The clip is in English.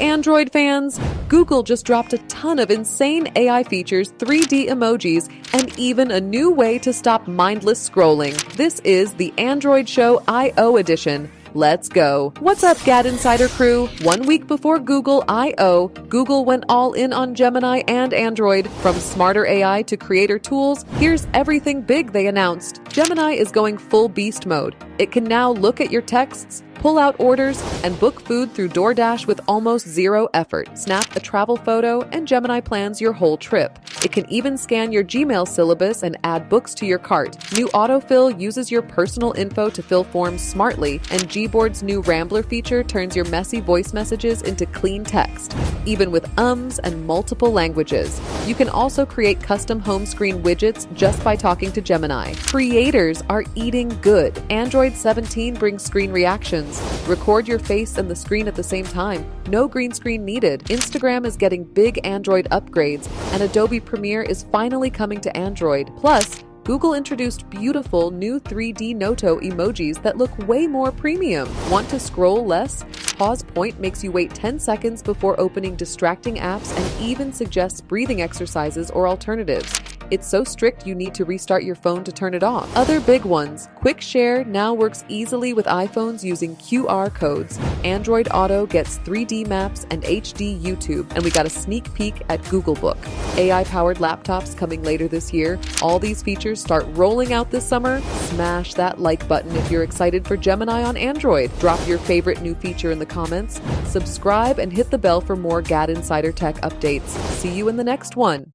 Android fans! Google just dropped a ton of insane AI features, 3D emojis, and even a new way to stop mindless scrolling. This is the Android Show I/O edition. Let's go. What's up, GadInsider crew? 1 week before Google I/O, Google went all in on Gemini and Android. From smarter AI to creator tools, here's everything big they announced. Gemini is going full beast mode. It can now look at your texts, pull out orders, and book food through DoorDash with almost zero effort. Snap a travel photo, and Gemini plans your whole trip. It can even scan your Gmail syllabus and add books to your cart. New autofill uses your personal info to fill forms smartly, and Gboard's new Rambler feature turns your messy voice messages into clean text, even with ums and multiple languages. You can also create custom home screen widgets just by talking to Gemini. Creators are eating good. Android 17 brings screen reactions. Record your face and the screen at the same time. No green screen needed. Instagram is getting big Android upgrades, and Adobe Premiere is finally coming to Android. Plus, Google introduced beautiful new 3D Noto Emojis that look way more premium. Want to scroll less? Pause Point makes you wait 10 seconds before opening distracting apps and even suggests breathing exercises or alternatives. It's so strict you need to restart your phone to turn it off. Other big ones. Quick Share now works easily with iPhones using QR codes. Android Auto gets 3D maps and HD YouTube. And we got a sneak peek at Googlebook. AI-powered laptops coming later this year. All these features start rolling out this summer. Smash that like button if you're excited for Gemini on Android. Drop your favorite new feature in the comments. Subscribe and hit the bell for more GadInsider tech updates. See you in the next one.